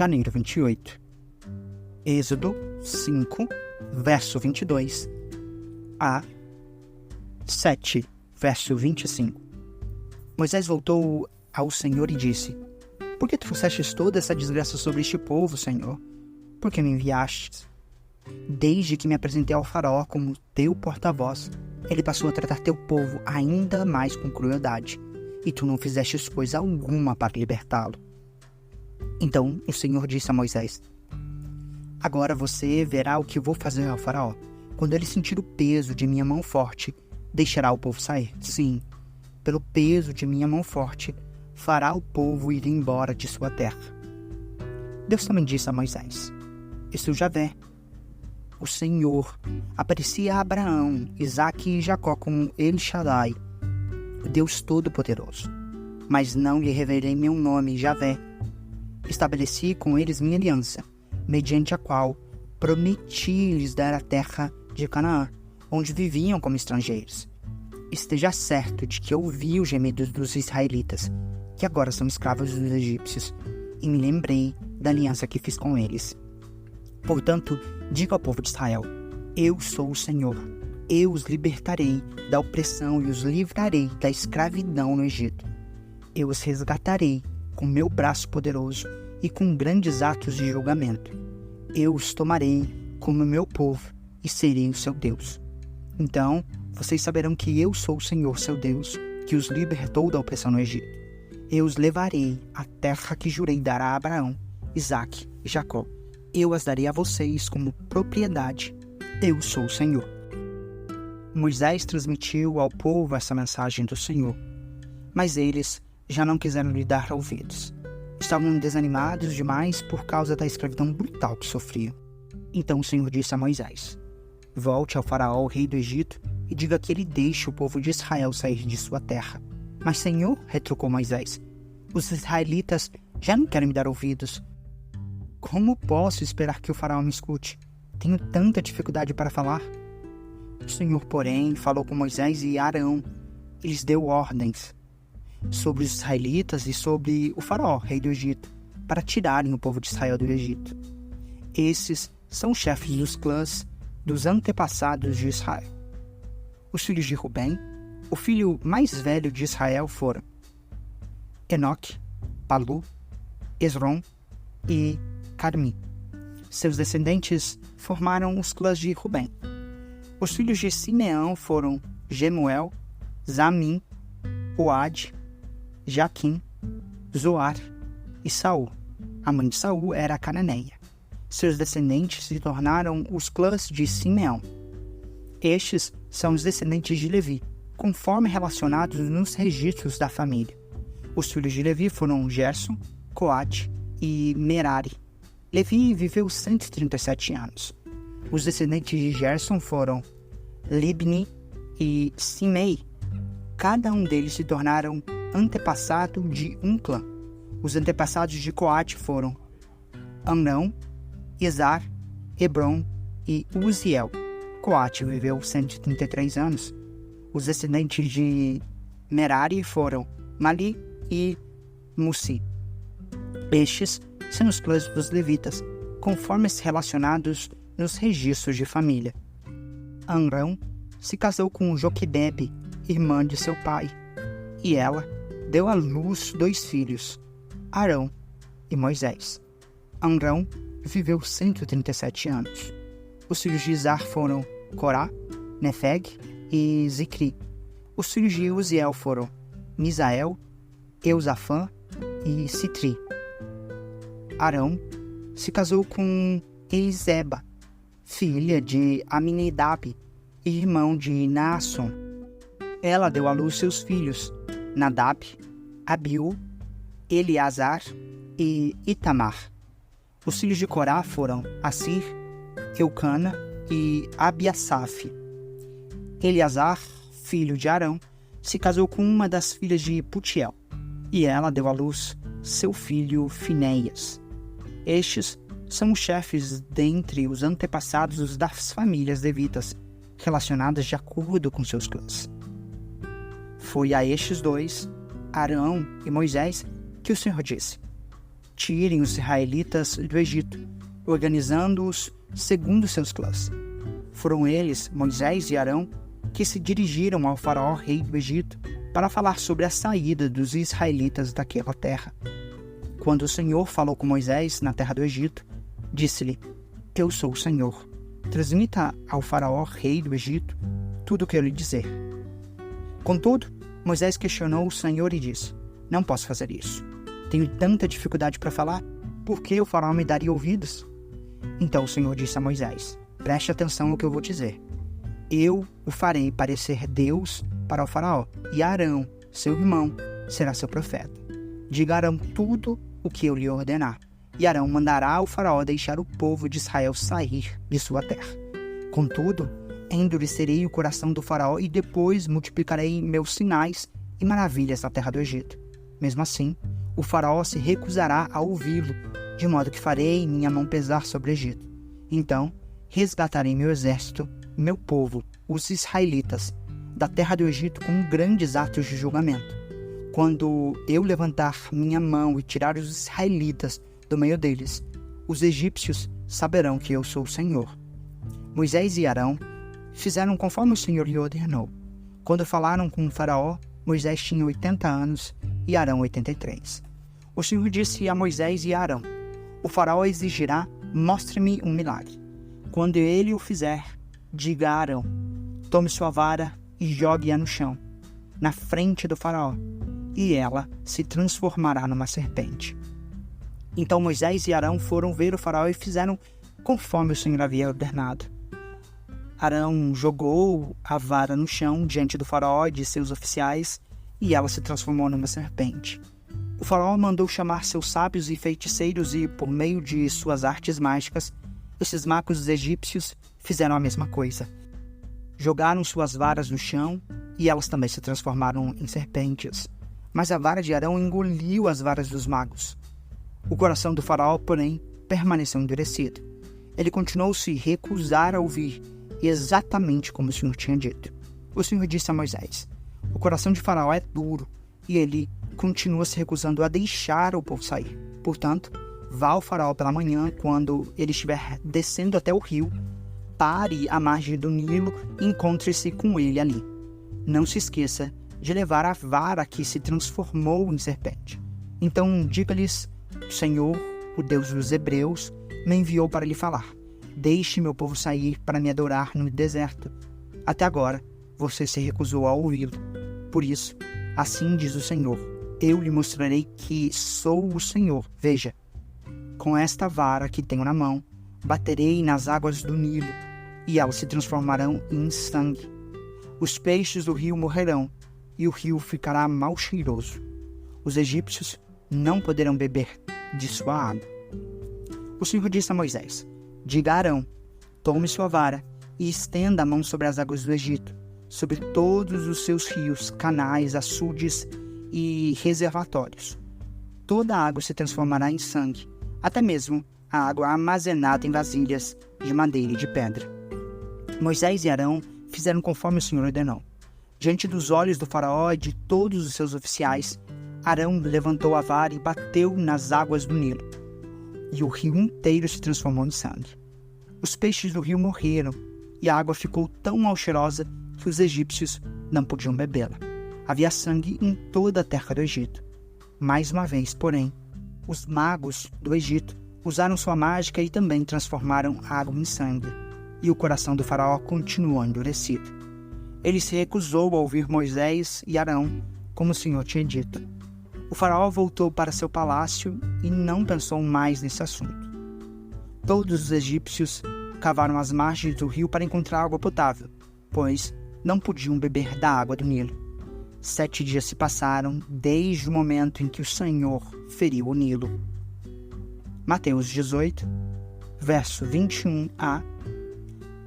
janeiro 28. Êxodo 5, verso 22 a 7, verso 25. Moisés voltou ao Senhor e disse: Por que trouxestes toda essa desgraça sobre este povo, Senhor? Por que me enviastes? Desde que me apresentei ao faraó como teu porta-voz, ele passou a tratar teu povo ainda mais com crueldade, e tu não fizestes coisa alguma para libertá-lo. Então o Senhor disse a Moisés: Agora você verá o que vou fazer ao faraó. Quando ele sentir o peso de minha mão forte, deixará o povo sair. Sim, pelo peso de minha mão forte, fará o povo ir embora de sua terra. Deus também disse a Moisés: Eu sou Javé, o Senhor. Aparecia a Abraão, Isaque e Jacó como El Shaddai, o Deus Todo-Poderoso. Mas não lhe revelei meu nome, Javé. Estabeleci com eles minha aliança, mediante a qual prometi lhes dar a terra de Canaã, onde viviam como estrangeiros. Esteja certo de que ouvi os gemidos dos israelitas, que agora são escravos dos egípcios, e me lembrei da aliança que fiz com eles. Portanto, diga ao povo de Israel: Eu sou o Senhor. Eu os libertarei da opressão e os livrarei da escravidão no Egito. Eu os resgatarei com meu braço poderoso e com grandes atos de julgamento. Eu os tomarei como meu povo e serei o seu Deus. Então, vocês saberão que eu sou o Senhor, seu Deus, que os libertou da opressão no Egito. Eu os levarei à terra que jurei dar a Abraão, Isaque e Jacó. Eu as darei a vocês como propriedade. Eu sou o Senhor. Moisés transmitiu ao povo essa mensagem do Senhor, mas eles já não quiseram lhe dar ouvidos. Estavam desanimados demais por causa da escravidão brutal que sofriam. Então o Senhor disse a Moisés: Volte ao faraó, rei do Egito, e diga que ele deixe o povo de Israel sair de sua terra. Mas, Senhor, retrucou Moisés, os israelitas já não querem me dar ouvidos. Como posso esperar que o faraó me escute? Tenho tanta dificuldade para falar. O Senhor, porém, falou com Moisés e Arão e lhes deu ordens sobre os israelitas e sobre o faraó, rei do Egito, para tirarem o povo de Israel do Egito. Esses são os chefes dos clãs dos antepassados de Israel. Os filhos de Rubem, o filho mais velho de Israel, foram Enoque, Palu, Esrom e Carmi. Seus descendentes formaram os clãs de Rubem. Os filhos de Simeão foram Gemuel, Zamim, Oade, Jaquim, Zoar e Saul. A mãe de Saul era a cananeia. Seus descendentes se tornaram os clãs de Simeão. Estes são os descendentes de Levi, conforme relacionados nos registros da família. Os filhos de Levi foram Gerson, Coate e Merari. Levi viveu 137 anos. Os descendentes de Gerson foram Libni e Simei. Cada um deles se tornaram antepassado de um clã. Os antepassados de Coate foram Amrão, Izar, Hebron e Uziel. Coate viveu 133 anos. Os descendentes de Merari foram Mali e Mussi. Estes são os clãs dos levitas, conforme relacionados nos registros de família. Amrão se casou com Joquebebe, irmã de seu pai, e ela deu à luz 2 filhos, Arão e Moisés. Amrão viveu 137 anos. Os filhos de Izar foram Corá, Nefeg e Zicri. Os filhos de Uziel foram Misael, Eusafã e Citri. Arão se casou com Eliseba, filha de Aminadab e irmão de Naasson. Ela deu à luz seus filhos, Nadab, Abiú, Eleazar e Itamar. Os filhos de Corá foram Assir, Eucana e Abiasaf. Eleazar, filho de Arão, se casou com uma das filhas de Putiel, e ela deu à luz seu filho Finéias. Estes são os chefes dentre os antepassados das famílias levitas, relacionadas de acordo com seus clãs. Foi a estes 2, Arão e Moisés, que o Senhor disse: tirem os israelitas do Egito, organizando-os segundo seus clãs. Foram eles, Moisés e Arão, que se dirigiram ao faraó rei do Egito para falar sobre a saída dos israelitas daquela terra. Quando o Senhor falou com Moisés na terra do Egito, disse-lhe: Eu sou o Senhor. Transmita ao faraó rei do Egito tudo o que eu lhe dizer. Contudo, Moisés questionou o Senhor e disse: Não posso fazer isso. Tenho tanta dificuldade para falar, por que o faraó me daria ouvidos? Então o Senhor disse a Moisés: Preste atenção no que eu vou dizer. Eu o farei parecer Deus para o faraó, e Arão, seu irmão, será seu profeta. Diga a Arão tudo o que eu lhe ordenar, e Arão mandará ao faraó deixar o povo de Israel sair de sua terra. Contudo, endurecerei o coração do faraó e depois multiplicarei meus sinais e maravilhas na terra do Egito. Mesmo assim, o faraó se recusará a ouvi-lo, de modo que farei minha mão pesar sobre o Egito. Então, resgatarei meu exército, meu povo, os israelitas, da terra do Egito com grandes atos de julgamento. Quando eu levantar minha mão e tirar os israelitas do meio deles, os egípcios saberão que eu sou o Senhor. Moisés e Arão fizeram conforme o Senhor lhe ordenou. Quando falaram com o faraó, Moisés tinha 80 anos e Arão 83. O Senhor disse a Moisés e a Arão: O faraó exigirá: Mostre-me um milagre. Quando ele o fizer, diga a Arão: Tome sua vara e jogue-a no chão, na frente do faraó, e ela se transformará numa serpente. Então Moisés e Arão foram ver o faraó e fizeram conforme o Senhor havia ordenado. Arão jogou a vara no chão diante do faraó e de seus oficiais, e ela se transformou numa serpente. O faraó mandou chamar seus sábios e feiticeiros e, por meio de suas artes mágicas, esses magos egípcios fizeram a mesma coisa. Jogaram suas varas no chão e elas também se transformaram em serpentes. Mas a vara de Arão engoliu as varas dos magos. O coração do faraó, porém, permaneceu endurecido. Ele continuou se recusar a ouvir, exatamente como o Senhor tinha dito. O Senhor disse a Moisés: O coração de faraó é duro, e ele continua se recusando a deixar o povo sair. Portanto, vá ao faraó pela manhã, quando ele estiver descendo até o rio, pare à margem do Nilo e encontre-se com ele ali. Não se esqueça de levar a vara que se transformou em serpente. Então diga-lhes: O Senhor, o Deus dos Hebreus, me enviou para lhe falar. Deixe meu povo sair para me adorar no deserto. Até agora, você se recusou a ouvi-lo. Por isso, assim diz o Senhor: eu lhe mostrarei que sou o Senhor. Veja, com esta vara que tenho na mão, baterei nas águas do Nilo, e elas se transformarão em sangue. Os peixes do rio morrerão, e o rio ficará mal cheiroso. Os egípcios não poderão beber de sua água. O Senhor disse a Moisés: diga a Arão: tome sua vara e estenda a mão sobre as águas do Egito, sobre todos os seus rios, canais, açudes e reservatórios. Toda a água se transformará em sangue, até mesmo a água armazenada em vasilhas de madeira e de pedra. Moisés e Arão fizeram conforme o Senhor ordenou. Diante dos olhos do faraó e de todos os seus oficiais, Arão levantou a vara e bateu nas águas do Nilo, e o rio inteiro se transformou em sangue. Os peixes do rio morreram, e a água ficou tão mal cheirosa que os egípcios não podiam bebê-la. Havia sangue em toda a terra do Egito. Mais uma vez, porém, os magos do Egito usaram sua mágica e também transformaram a água em sangue, e o coração do faraó continuou endurecido. Ele se recusou a ouvir Moisés e Arão, como o Senhor tinha dito. O faraó voltou para seu palácio e não pensou mais nesse assunto. Todos os egípcios cavaram as margens do rio para encontrar água potável, pois não podiam beber da água do Nilo. 7 dias se passaram desde o momento em que o Senhor feriu o Nilo. Mateus 18, verso 21 a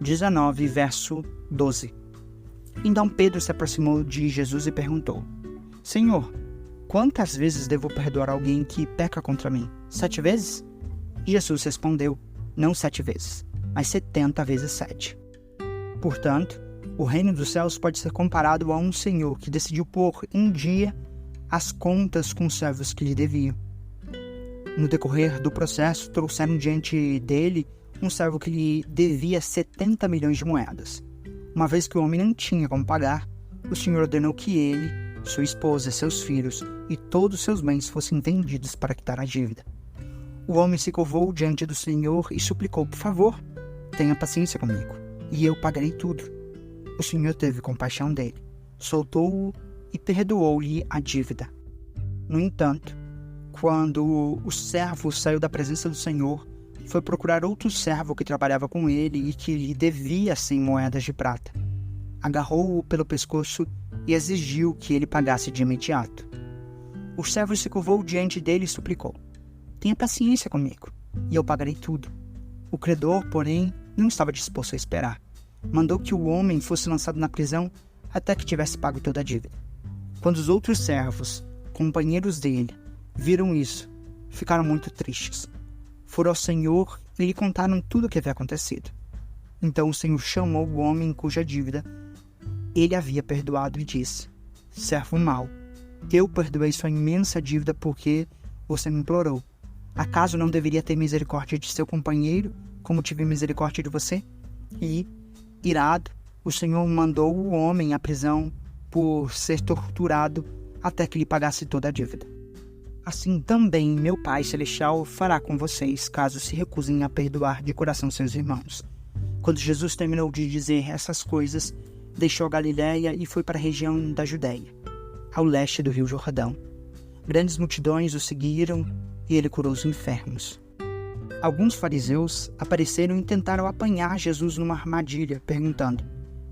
19, verso 12. Então Pedro se aproximou de Jesus e perguntou: Senhor, quantas vezes devo perdoar alguém que peca contra mim? 7 vezes? Jesus respondeu: não 7 vezes, mas 70 vezes 7. Portanto, o reino dos céus pode ser comparado a um senhor que decidiu pôr em dia as contas com os servos que lhe deviam. No decorrer do processo, trouxeram diante dele um servo que lhe devia 70 milhões de moedas. Uma vez que o homem não tinha como pagar, o Senhor ordenou que ele, sua esposa, seus filhos e todos seus bens fossem vendidos para quitar a dívida. O homem se curvou diante do Senhor e suplicou: por favor, tenha paciência comigo, e eu pagarei tudo. O Senhor teve compaixão dele, soltou-o e perdoou-lhe a dívida. No entanto, quando o servo saiu da presença do Senhor, foi procurar outro servo que trabalhava com ele e que lhe devia 100 moedas de prata. Agarrou-o pelo pescoço e exigiu que ele pagasse de imediato. O servo se curvou diante dele e suplicou: tenha paciência comigo, e eu pagarei tudo. O credor, porém, não estava disposto a esperar. Mandou que o homem fosse lançado na prisão até que tivesse pago toda a dívida. Quando os outros servos, companheiros dele, viram isso, ficaram muito tristes. Foram ao Senhor e lhe contaram tudo o que havia acontecido. Então o Senhor chamou o homem cuja dívida ele havia perdoado e disse: servo mau, eu perdoei sua imensa dívida porque você me implorou. Acaso não deveria ter misericórdia de seu companheiro, como tive misericórdia de você? E, irado, o Senhor mandou o homem à prisão por ser torturado até que lhe pagasse toda a dívida. Assim também meu Pai Celestial fará com vocês, caso se recusem a perdoar de coração seus irmãos. Quando Jesus terminou de dizer essas coisas, deixou a Galiléia e foi para a região da Judéia, ao leste do rio Jordão. Grandes multidões o seguiram e ele curou os enfermos. Alguns fariseus apareceram e tentaram apanhar Jesus numa armadilha, perguntando: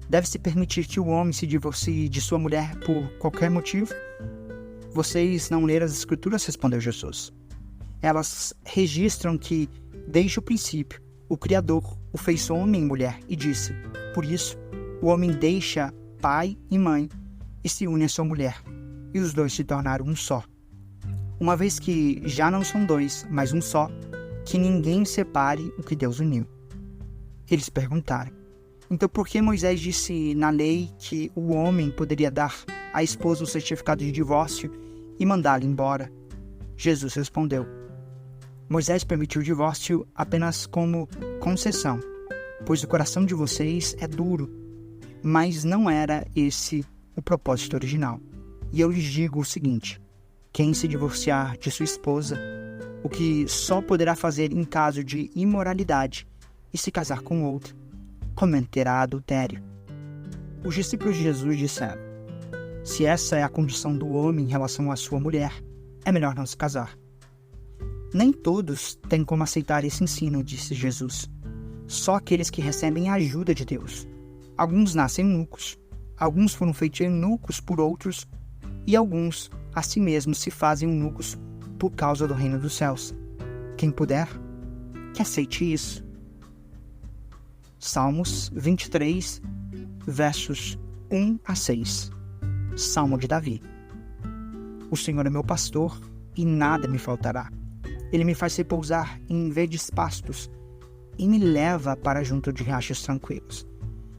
deve-se permitir que o homem se divorcie de sua mulher por qualquer motivo? Vocês não leram as Escrituras? Respondeu Jesus. Elas registram que, desde o princípio, o Criador o fez homem e mulher e disse: por isso, o homem deixa pai e mãe e se une à sua mulher, e os dois se tornaram um só. Uma vez que já não são dois, mas um só, que ninguém separe o que Deus uniu. Eles perguntaram: então por que Moisés disse na lei que o homem poderia dar à esposa um certificado de divórcio e mandá-la embora? Jesus respondeu: Moisés permitiu o divórcio apenas como concessão, pois o coração de vocês é duro, mas não era esse o propósito original. E eu lhes digo o seguinte: quem se divorciar de sua esposa, o que só poderá fazer em caso de imoralidade, e se casar com outra, cometerá adultério. Os discípulos de Jesus disseram: se essa é a condição do homem em relação à sua mulher, é melhor não se casar. Nem todos têm como aceitar esse ensino, disse Jesus. Só aqueles que recebem a ajuda de Deus. Alguns nascem eunucos, alguns foram feitos eunucos por outros, e alguns a si mesmos se fazem eunucos por causa do reino dos céus. Quem puder, que aceite isso. Salmos 23, versos 1 a 6. Salmo de Davi. O Senhor é meu pastor e nada me faltará. Ele me faz repousar em verdes pastos e me leva para junto de riachos tranquilos.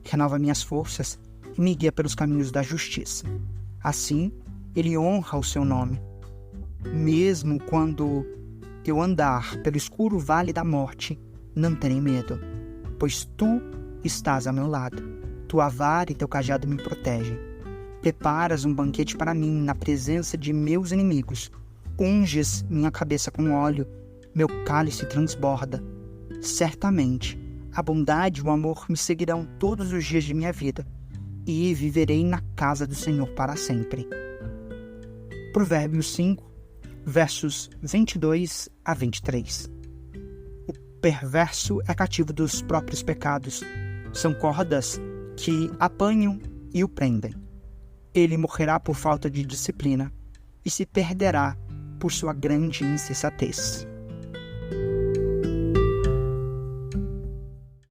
Renova minhas forças e me guia pelos caminhos da justiça. Assim, ele honra o seu nome. Mesmo quando eu andar pelo escuro vale da morte, não terei medo, pois tu estás ao meu lado. Tua vara e teu cajado me protegem. Preparas um banquete para mim na presença de meus inimigos. Unges minha cabeça com óleo, meu cálice transborda. Certamente, a bondade e o amor me seguirão todos os dias de minha vida, e viverei na casa do Senhor para sempre. Provérbios 5, versos 22 a 23. O perverso é cativo dos próprios pecados. São cordas que apanham e o prendem. Ele morrerá por falta de disciplina e se perderá por sua grande insensatez.